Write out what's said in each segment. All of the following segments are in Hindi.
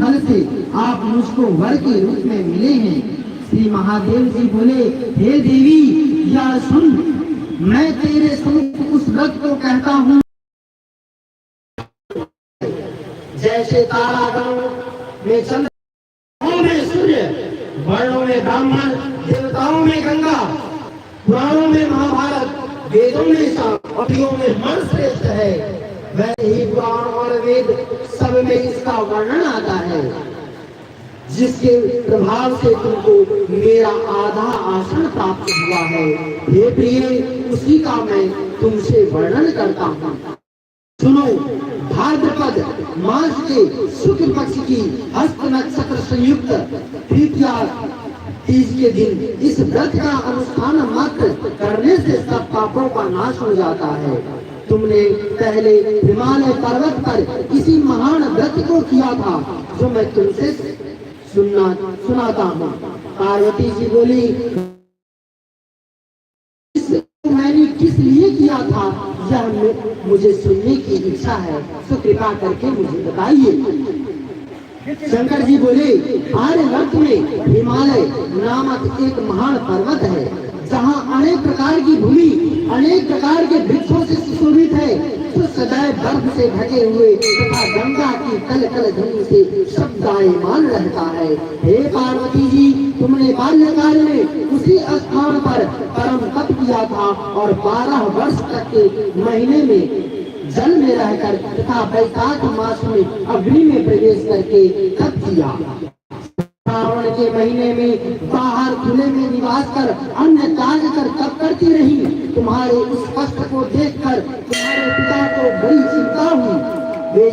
फल से आप मुझको वर के रूप में मिले हैं। श्री महादेव जी बोले, हे देवी या सुन, मैं तेरे समुख उस व्रत को कहता हूँ जैसे तारागणों में चंद्र में सूर्य, वर्णों में ब्राह्मण, देवताओं में गंगा, पुराणों में महाभारत, वेदों में साम, अभियों में मन श्रेष्ठ है, वैसे ही पुराण और वेद सब में इसका वर्णन आता है, जिसके प्रभाव से तुमको मेरा आधा आसन प्राप्त हुआ है। हे प्रिय, उसी का मैं तुमसे वर्णन करता हूँ। सुनो, भाद्रपद मास के शुक्ल पक्ष की हस्त नक्षत्र संयुक्त तृतीया तीज के दिन इस व्रत का अनुष्ठान मात्र करने से सब पापों का नाश हो जाता है। तुमने पहले हिमालय पर्वत पर इसी महान व्रत को किया था जो मैं तुमसे सुनाता हूँ। पार्वती जी बोली, मैंने किस लिए किया था यह मुझे सुनने की इच्छा है, तो कृपा करके मुझे बताइए। शंकर जी बोले, आर्यवर्त में हिमालय नामक एक महान पर्वत है, जहाँ अनेक प्रकार की भूमि अनेक प्रकार के वृक्षों से सुशोभित है, जो सदैव बर्फ से ढके हुए तथा गंगा की कल कल ध्वनि से शब्दायमान रहता है। हे पार्वती जी, तुमने बाल्यकाल में उसी स्थान पर परम तप किया था और 12 वर्ष तक के महीने में जल में रहकर तथा वैशाख मास में अग्नि में प्रवेश करके तप किया। श्रावण के महीने में बाहर खुले में निवास कर अन्य त्याग कर तप करती रही। तुम्हारे उस कष्ट को देखकर तुम्हारे पिता को बड़ी चिंता हुई। वे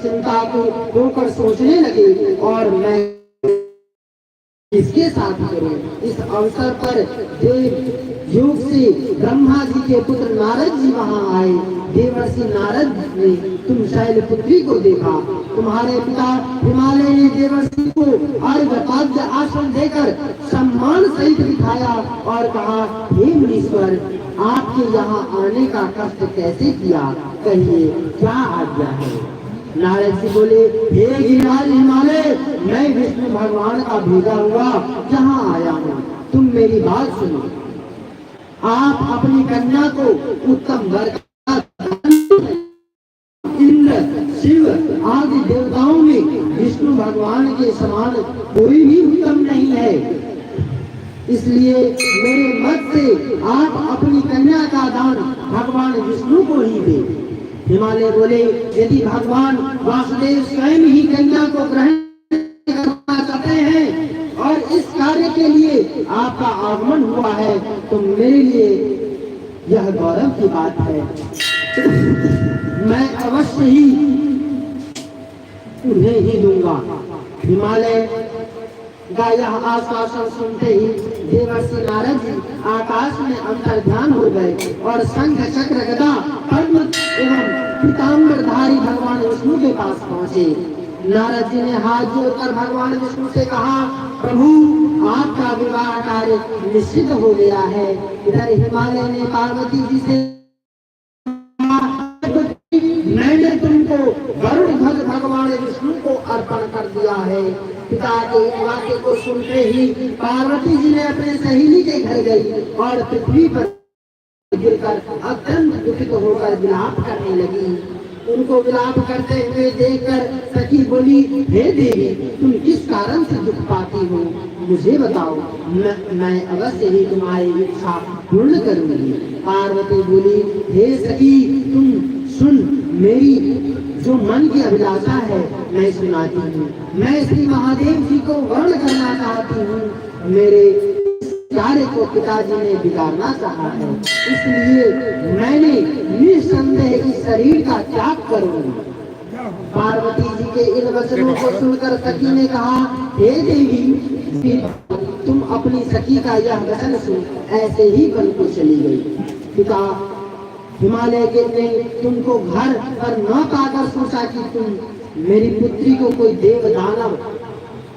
चिंता को होकर सोचने लगे, और मैं किसके साथ करूं। इस अवसर पर देव योग से ब्रह्मा जी के पुत्र नारद जी वहां आए। देवर्षि नारद ने तुम शैलपुत्री को देखा। तुम्हारे पिता हिमालय ने देवर्षि को अर्घ्य आसन देकर सम्मान सहित दिखाया और कहा, हे मुनीश्वर, आपके यहाँ आने का कष्ट कैसे किया, कहिए क्या आज्ञा है। नारद जी बोले, हे गिरिराज हिमालय, मैं विष्णु भगवान का भेजा हुआ यहाँ आया हूँ। तुम मेरी बात सुनो। आप अपनी कन्या को उत्तम वर इंद्र, शिव आदि देवताओं में विष्णु भगवान के समान कोई भी उत्तम नहीं है, इसलिए मेरे मत से आप अपनी कन्या का दान भगवान विष्णु को ही दें। हिमालय बोले, यदि भगवान वासुदेव स्वयं ही कन्या को ग्रहण करना चाहते हैं और इस कार्य के लिए आपका आगमन हुआ है, तो मेरे लिए यह गौरव की बात है। मैं अवश्य ही उन्हें ही दूंगा। हिमालय का यह आश्वासन सुनते ही देवर्षि नारद जी आकाश में अंतर्ध्यान हो गए और शंख चक्र गदा पद्म एवं पीताम्बरधारी भगवान विष्णु के पास पहुँचे। नारद जी ने हाथ जोड़कर भगवान विष्णु से कहा, प्रभु, आपका विवाह कार्य निश्चित हो गया है। इधर हिमालय ने पार्वती जी से, मैंने तुमको गरुड़ ध्वज भगवान विष्णु को अर्पण कर दिया है। पिता के वाक्य को सुनते ही पार्वती जी ने अपने सहेली के घर गई और पृथ्वी पर गिरकर अत्यंत दुखित होकर विलाप करने लगी। उनको विलाप करते हुए देखकर सखी बोली, हे देवी, तुम किस कारण से दुख पाती हो, मुझे बताओ, मैं अवश्य ही तुम्हारी इच्छा पूर्ण करूंगी। पार्वती बोली, हे सखी, तुम सुन, मेरी जो मन की अभिलाषा है मैं सुनाती हूँ। मैं श्री महादेव जी को वर्ण करना चाहती हूँ। मेरे कार्य को पिताजी ने बिगाड़ना चाहा है, इसलिए मैंने निसंदेह इस शरीर का त्याग करूंगी। पार्वती जी के इन वचनों को सुनकर सखी ने कहा, हे देवी, तुम अपनी सखी का यह वचन सुन ऐसे ही बन को चली गई। पिता हिमालय के ने तुमको घर पर न पाकर सोचा कि तुम मेरी पुत्री को कोई देव दानव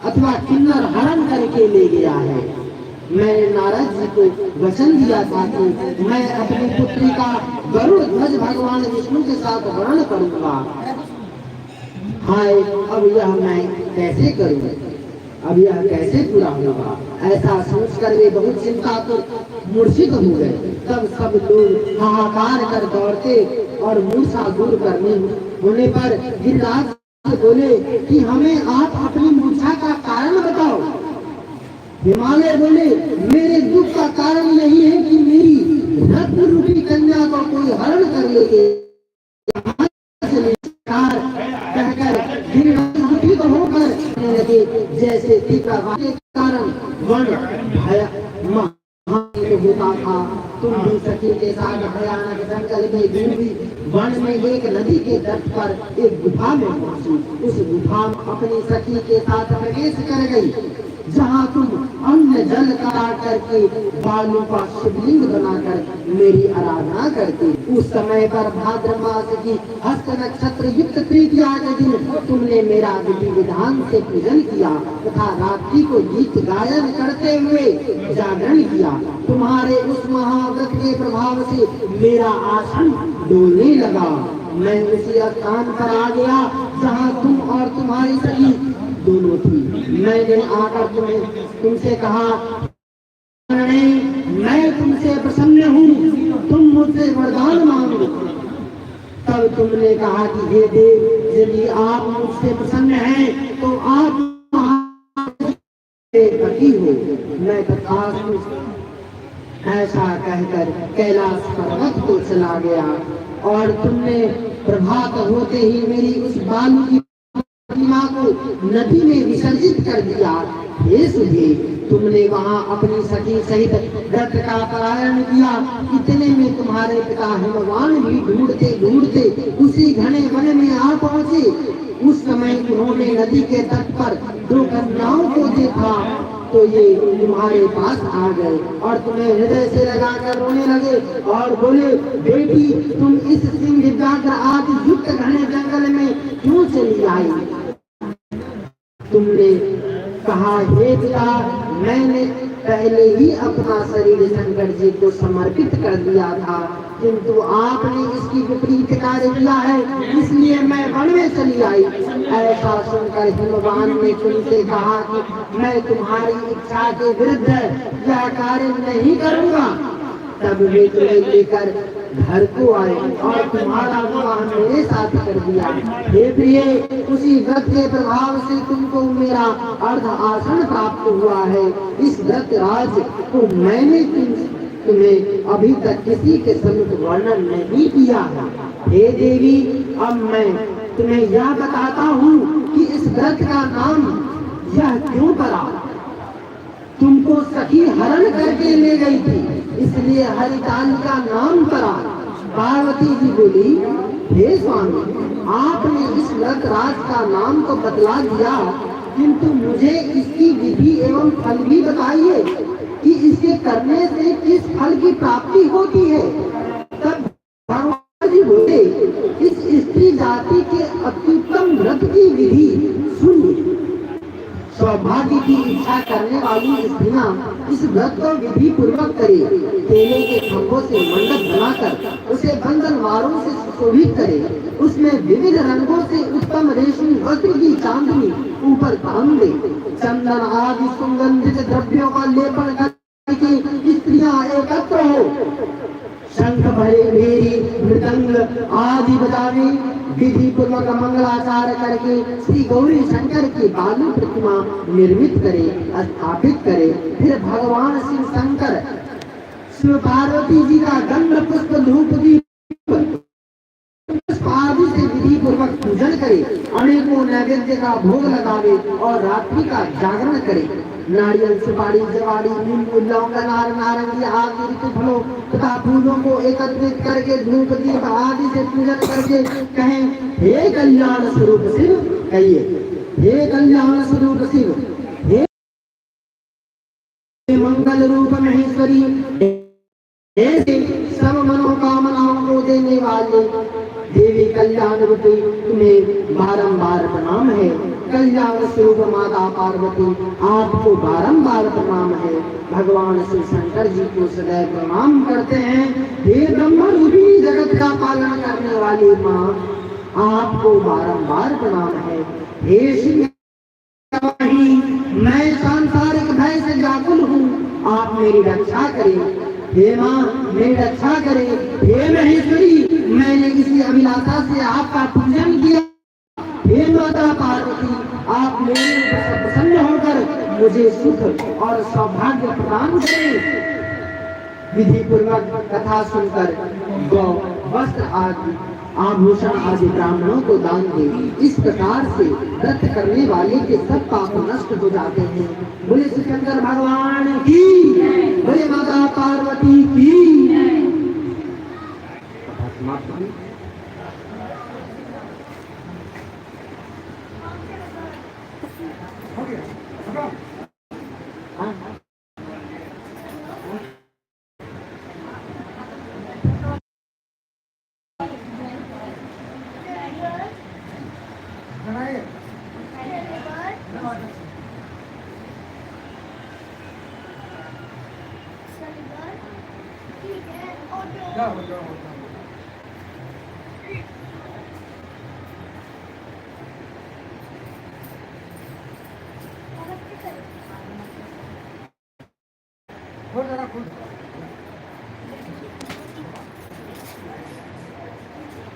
अथवा किन्नर हरण करके ले गया है। मैंने नारद जी को वचन दिया था कि मैं अपनी पुत्री का गरुड़ ध्वज भगवान विष्णु के साथ वर्ण करूंगा। हाय अब यह मैं कैसे करूं, अब यह कैसे पूरा होगा। ऐसा सोचकर वे बहुत चिंतातुर मूर्छित हो गए। तब सब लोग हाहाकार कर दौड़ते और मूर्छा दूर करने होने पर गिरिराज बोले कि हमें आप अपनी मूर्छा का कारण बताओ। हिमालय बोले मेरे दुख का कारण यही है कि मेरी रत्न रूपी कन्या को कोई हरण कर लेके कहकर गिरिराज होकर लगे जैसे तीव्र के कारण वन होता था। तुम भी सखी के साथ भयानक जंगल में घूमी। वन में एक नदी के तट पर एक गुफा में पहुंची। उस गुफा में अपनी सखी के साथ प्रवेश कर गई, जहाँ तुम अन्न जल काट करके बालू का शिवलिंग बनाकर मेरी आराधना करती। उस समय पर भाद्र मास की हस्त नक्षत्र युक्त तृतीया के दिन तुमने मेरा विधि विधान से पूजन किया तथा रात्रि को गीत गायन करते हुए जागरण किया। तुम्हारे उस महाव्रत के प्रभाव से मेरा आसन डोलने लगा। मैं उसी स्थान पर आ गया जहाँ तुम और तुम्हारी सखी दोनों थी। मैंने आकर तुमसे कहा, मैं तुमसे प्रसन्न हूँ, तुम मुझसे वरदान मांगो। तब तुमने कहा कि हे देव, यदि आप मुझसे प्रसन्न हैं तो आप पति हो। मैं तथास्तु ऐसा कहकर कैलाश पर्वत को चला गया और तुमने प्रभात होते ही मेरी उस बालू की प्रतिमा को नदी में विसर्जित कर दिया। हे सुधे, तुमने वहां अपनी सखी सहित व्रत का पालन किया। इतने में तुम्हारे पिता हिमवान भी ढूंढते ढूंढते उसी घने वन में आ पहुंचे। उस समय उन्होंने नदी के तट पर दो कन्याओं को देखा तो ये तुम्हारे पास आ गए और तुम्हें हृदय से लगाकर रोने लगे और बोले, बेटी तुम इस सिंह व्याघ्र आदि युक्त घने जंगल में क्यों चली आई। तुमने कहा, हे पिता, मैंने पहले ही अपना शरीर शंकर जी को समर्पित कर दिया था, किंतु आपने इसकी विपरीत कार्य किया है, इसलिए मैं वन में चली आई। ऐसा सुनकर हिमवान ने तुमसे कहा कि मैं तुम्हारी इच्छा के विरुद्ध यह कार्य नहीं करूँगा। तब वे तुम्हें लेकर घर को आए और तुम्हारा विवाह मेरे साथ कर दिया। हे प्रिय, उसी व्रत के प्रभाव से तुमको मेरा अर्ध आसन प्राप्त हुआ है। इस व्रत राज को मैंने तुम्हें अभी तक किसी के समीप वर्णन नहीं किया है। हे देवी, अब मैं तुम्हें यह बताता हूँ कि इस व्रत का नाम यह क्यों पड़ा। तुमको सखी हरण करके ले गई थी, इसलिए हरिताल का नाम पड़ा। पार्वती जी बोली, हे स्वामी, आपने इस व्रत राज का नाम तो बतला दिया, किंतु मुझे इसकी विधि एवं फल भी बताइए कि इसके करने से किस फल की प्राप्ति होती है। तब भगवान जी बोले, इस स्त्री जाति के अत्युत्तम व्रत की विधि सुन। सौभाग्य की इच्छा करने वाली स्त्रियां इस व्रत को विधि पूर्वक करे। केले के खंभों से मंडप बनाकर उसे बंधनवारों से सुशोभित करे। उसमें विविध रंगों से उत्तम रेशमी वस्त्र की चांदनी ऊपर बांध दे। चंदन आदि सुगंधित द्रव्यों का लेपन करके स्त्रियां एकत्र हो, शंख भरे भेरी मृदंग आदि बजावे, विधि पूर्वक मंगलाचार करके श्री गौरी शंकर की बालू प्रतिमा निर्मित करे, स्थापित करे। फिर भगवान शिव शंकर शिव पार्वती जी का गंध पुष्प धूप दीप आदि से विधि पूर्वक पूजन करे, अनेकों नैवेद्य का भोग लगावे और रात्रि का जागरण करे। नारियल, सुपारी, जवाड़ी, नींबू, लौंग, अनार, नारंगी आदि ऋतु फलों तथा फूलों को एकत्रित करके धूप दीप आदि से पूजन करके कहें, हे कल्याण स्वरूप शिव। कहिए, हे कल्याण स्वरूप शिव, हे मंगल रूप महेश्वरी, हे सब मनोकामनाओं को देने वाले देवी कल्याण रूपी तुम्हें बारंबार प्रणाम है। कल्याण स्वरूप माता पार्वती, आपको बारंबार प्रणाम है। भगवान शिव शंकर जी को सदैव प्रणाम करते हैं। हे ब्रह्म रूपी जगत का पालन करने वाली माँ, आपको बारंबार प्रणाम है। हे श्री वही मैं सांसारिक भय से व्याकुल हूँ, आप मेरी रक्षा करें। हे माँ मेरी रक्षा करें। हे महेश्वरी मैंने किसी अभिलाषा से आपका पूजन किया। हे माता पार्वती आप मेरे ऊपर प्रसन्न होकर मुझे सुख और सौभाग्य प्रदान करें। विधि पूर्वक कथा सुनकर गौ वस्त्र आदि आभूषण आदि ब्राह्मणों को दान दे। इस प्रकार से व्रत करने वाले के सब पाप नष्ट हो जाते हैं। बोले सिकंदर भगवान की, बोले माता पार्वती की।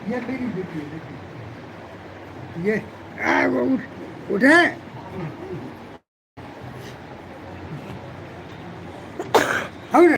ये मेरी बेटी है, ये वो उठे